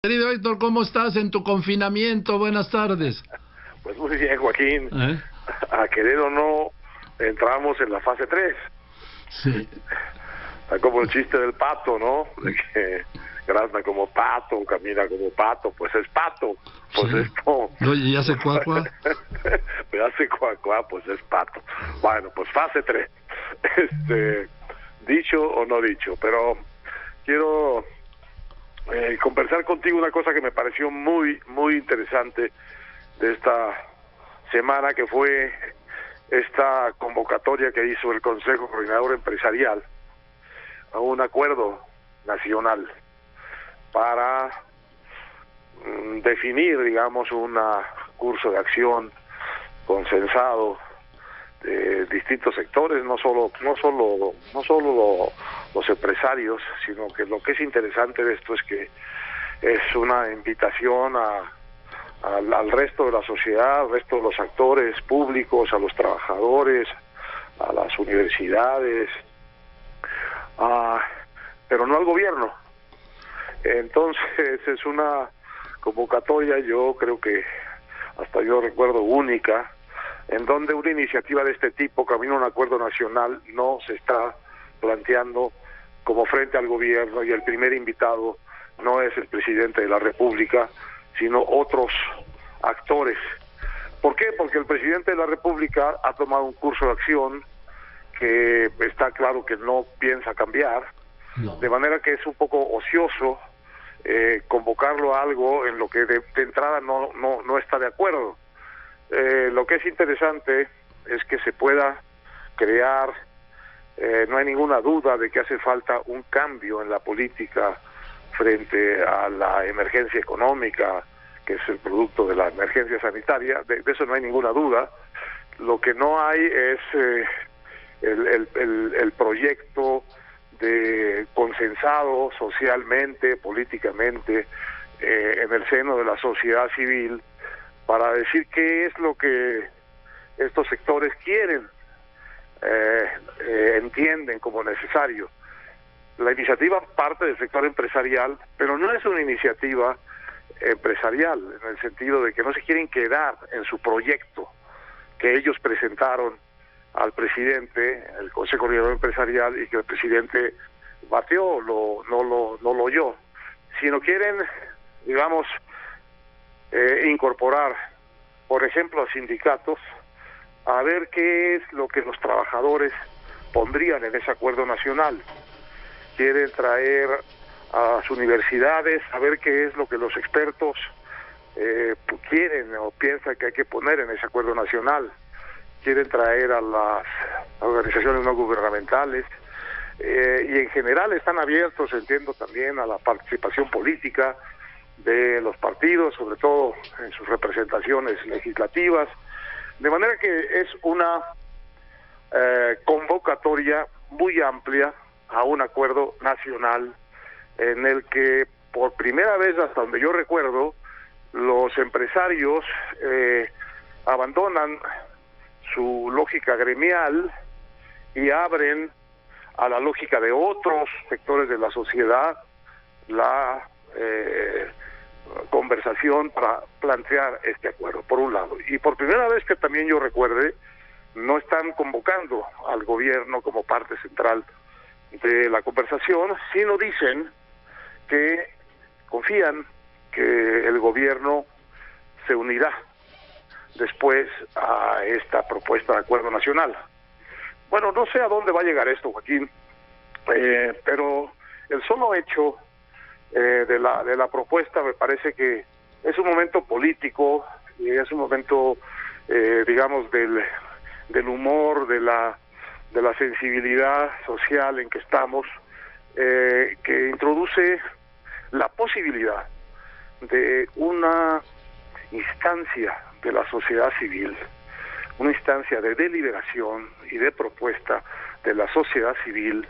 Querido Héctor, ¿cómo estás en tu confinamiento? Buenas tardes. Pues muy bien, Joaquín. A querer o no, entramos en la fase 3. Sí. Está como el chiste del pato, ¿no? De que grazna como pato, camina como pato, pues es pato. Pues Sí. esto... Oye, ¿ya hace cuacua? Ya hace cuacua, pues es pato. Bueno, pues fase 3. Dicho o no dicho, pero quiero conversar contigo una cosa que me pareció muy, muy interesante de esta semana, que fue esta convocatoria que hizo el Consejo Coordinador Empresarial a un acuerdo nacional para definir, digamos, un curso de acción consensado de distintos sectores, no solo los empresarios, sino que lo que es interesante de esto es que es una invitación al resto de la sociedad, al resto de los actores públicos, a los trabajadores, a las universidades, pero no al gobierno. Entonces es una convocatoria, yo creo que hasta yo recuerdo, única, en donde una iniciativa de este tipo, camino a un acuerdo nacional, no se está planteando como frente al gobierno, y el primer invitado no es el presidente de la República, sino otros actores. ¿Por qué? Porque el presidente de la República ha tomado un curso de acción que está claro que no piensa cambiar, de manera que es un poco ocioso convocarlo a algo en lo que de entrada no está de acuerdo. Lo que es interesante es que se pueda crear, no hay ninguna duda de que hace falta un cambio en la política frente a la emergencia económica, que es el producto de la emergencia sanitaria, de eso no hay ninguna duda. Lo que no hay es el proyecto de consensado socialmente, políticamente, en el seno de la sociedad civil, para decir qué es lo que estos sectores quieren, entienden como necesario. La iniciativa parte del sector empresarial, pero no es una iniciativa empresarial, en el sentido de que no se quieren quedar en su proyecto que ellos presentaron al presidente, el Consejo Coordinador Empresarial, y que el presidente batió, no lo oyó, sino quieren, digamos, incorporar, por ejemplo, a sindicatos, a ver qué es lo que los trabajadores pondrían en ese acuerdo nacional. Quieren traer a las universidades a ver qué es lo que los expertos quieren o piensan que hay que poner en ese acuerdo nacional. Quieren traer a las organizaciones no gubernamentales, y en general están abiertos, entiendo, también a la participación política de los partidos, sobre todo en sus representaciones legislativas, de manera que es una convocatoria muy amplia a un acuerdo nacional en el que por primera vez, hasta donde yo recuerdo, los empresarios abandonan su lógica gremial y abren a la lógica de otros sectores de la sociedad la conversación para plantear este acuerdo, por un lado. Y por primera vez que también yo recuerde, no están convocando al gobierno como parte central de la conversación, sino dicen que confían que el gobierno se unirá después a esta propuesta de acuerdo nacional. Bueno, no sé a dónde va a llegar esto, Joaquín, pero el solo hecho de la propuesta me parece que es un momento político, y es un momento, digamos, del humor, de la sensibilidad social en que estamos, que introduce la posibilidad de una instancia de la sociedad civil, una instancia de deliberación y de propuesta de la sociedad civil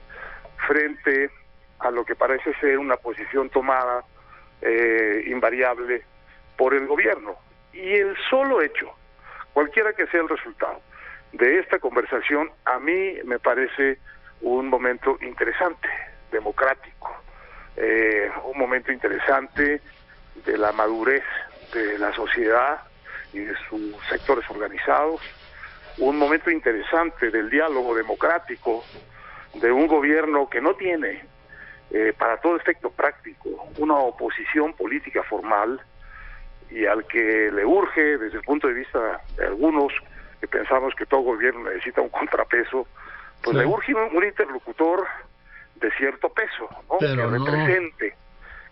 frente a lo que parece ser una posición tomada invariable por el gobierno. Y el solo hecho, cualquiera que sea el resultado de esta conversación, a mí me parece un momento interesante, democrático, un momento interesante de la madurez de la sociedad y de sus sectores organizados, un momento interesante del diálogo democrático de un gobierno que no tiene, para todo efecto práctico, una oposición política formal, y al que le urge, desde el punto de vista de algunos que pensamos que todo gobierno necesita un contrapeso, pues le urge un interlocutor de cierto peso, ¿no?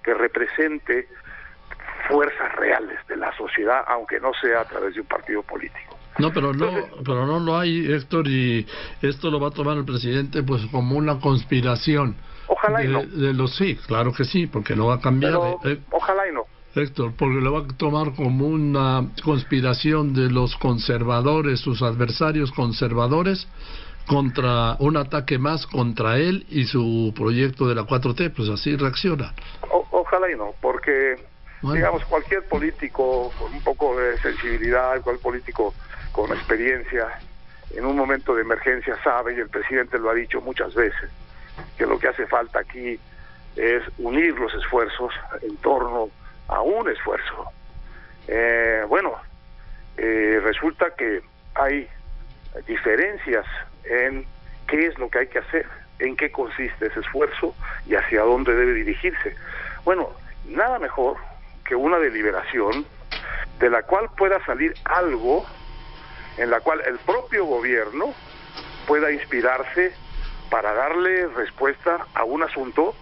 Que represente fuerzas reales de la sociedad, aunque no sea a través de un partido político. Pero no lo hay, Héctor, y esto lo va a tomar el presidente pues como una conspiración. Ojalá sí, claro que sí, porque no va a cambiar. Ojalá y no. Héctor, porque lo va a tomar como una conspiración de los conservadores, sus adversarios conservadores, contra un ataque más contra él y su proyecto de la 4T, pues así reacciona. Ojalá y no, porque digamos, cualquier político con un poco de sensibilidad, cualquier político con experiencia, en un momento de emergencia sabe, y el presidente lo ha dicho muchas veces, que lo que hace falta aquí es unir los esfuerzos en torno a un esfuerzo. Resulta que hay diferencias en qué es lo que hay que hacer, en qué consiste ese esfuerzo y hacia dónde debe dirigirse. Bueno, nada mejor que una deliberación de la cual pueda salir algo en la cual el propio gobierno pueda inspirarse para darle respuesta a un asunto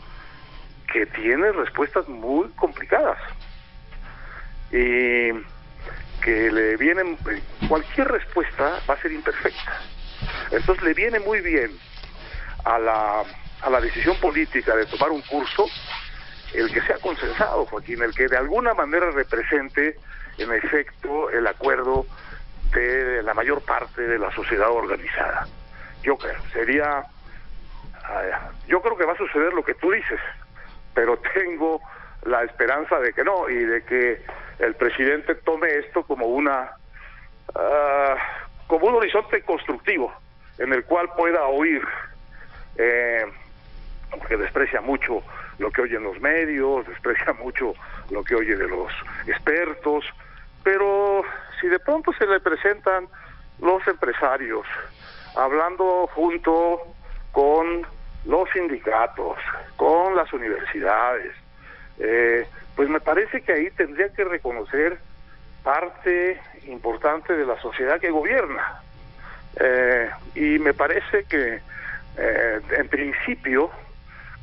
que tiene respuestas muy complicadas y que le vienen, cualquier respuesta va a ser imperfecta. Entonces le viene muy bien a la decisión política de tomar un curso el que sea consensado, Joaquín, el que de alguna manera represente en efecto el acuerdo de la mayor parte de la sociedad organizada. Yo creo que va a suceder lo que tú dices, pero tengo la esperanza de que no, y de que el presidente tome esto como un horizonte constructivo en el cual pueda oír, porque desprecia mucho lo que oye en los medios, desprecia mucho lo que oye de los expertos, pero si de pronto se le presentan los empresarios hablando junto con los sindicatos, con las universidades, pues me parece que ahí tendría que reconocer parte importante de la sociedad que gobierna, y me parece que en principio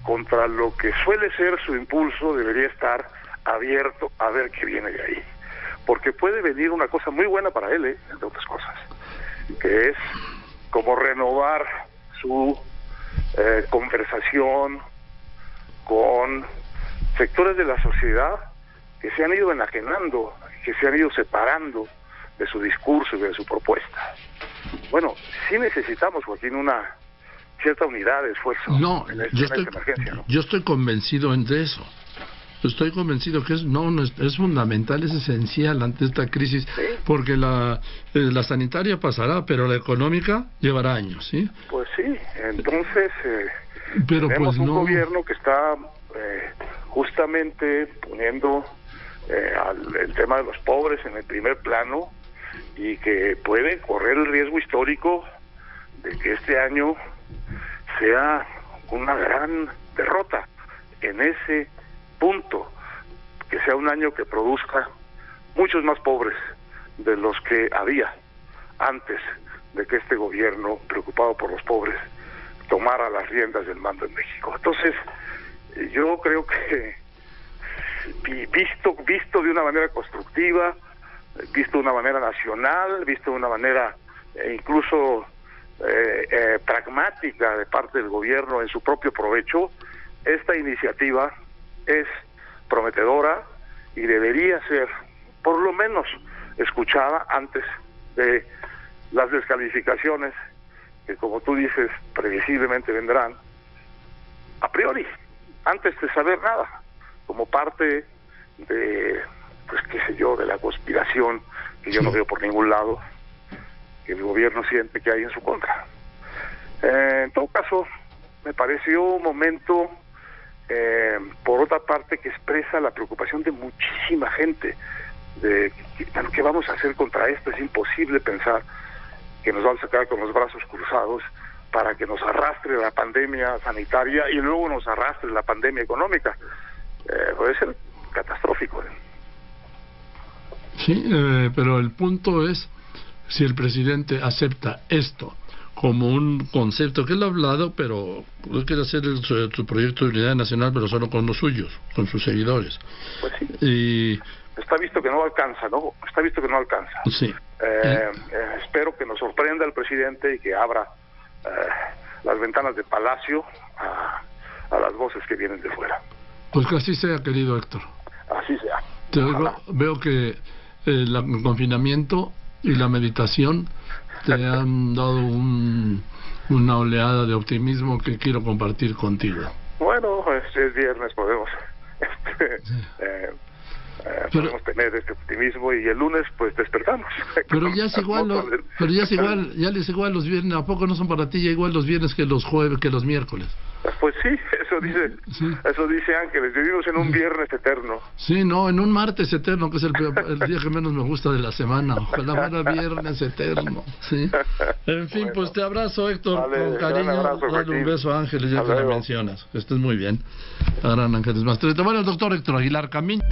contra lo que suele ser su impulso debería estar abierto a ver qué viene de ahí, porque puede venir una cosa muy buena para él, entre otras cosas, que es como renovar su conversación con sectores de la sociedad que se han ido enajenando, que se han ido separando de su discurso y de su propuesta. Bueno, sí necesitamos, Joaquín, una cierta unidad de esfuerzo en esta emergencia, ¿no? Yo estoy convencido de eso. Estoy convencido que es fundamental, es esencial ante esta crisis, ¿sí? Porque la sanitaria pasará, pero la económica llevará años, ¿sí? Pues sí, entonces pero tenemos pues un gobierno que está justamente poniendo el tema de los pobres en el primer plano, y que puede correr el riesgo histórico de que este año sea una gran derrota en ese punto, que sea un año que produzca muchos más pobres de los que había antes de que este gobierno, preocupado por los pobres, tomara las riendas del mando en México. Entonces, yo creo que visto de una manera constructiva, visto de una manera nacional, visto de una manera incluso pragmática de parte del gobierno en su propio provecho, esta iniciativa es prometedora y debería ser por lo menos escuchada antes de las descalificaciones que, como tú dices, previsiblemente vendrán a priori, antes de saber nada, como parte de, pues qué sé yo, de la conspiración que yo no veo por ningún lado, que el gobierno siente que hay en su contra. En todo caso, me pareció un momento por otra parte que expresa la preocupación de muchísima gente de ¿qué vamos a hacer contra esto? Es imposible pensar que nos vamos a quedar con los brazos cruzados para que nos arrastre la pandemia sanitaria y luego nos arrastre la pandemia económica. Puede ser catastrófico. Sí, pero el punto es si el presidente acepta esto como un concepto que él ha hablado, pero él quiere hacer su proyecto de unidad nacional, pero solo con los suyos, con sus seguidores. Pues sí. Y está visto que no alcanza, ¿no? Está visto que no alcanza. Sí. Espero que nos sorprenda el presidente y que abra las ventanas de Palacio a las voces que vienen de fuera. Pues que así sea, querido Héctor. Así sea. Te oigo, veo que el confinamiento y la meditación te han dado una oleada de optimismo que quiero compartir contigo. Bueno, es viernes, podemos podemos tener este optimismo y el lunes pues despertamos. Pero ya es igual, ya les igual los viernes. ¿A poco no son para ti ya igual los viernes que los jueves, que los miércoles? Pues sí, eso dice Ángeles. Vivimos en un viernes eterno. Sí, no, en un martes eterno, que es el día que menos me gusta de la semana. Ojalá fuera viernes eterno. Sí. En fin, bueno, pues te abrazo, Héctor, con cariño. Dale un beso a Ángeles, ya que la mencionas. Que estés muy bien. A gran Ángeles Mastreta. Bueno, el doctor Héctor Aguilar Camín.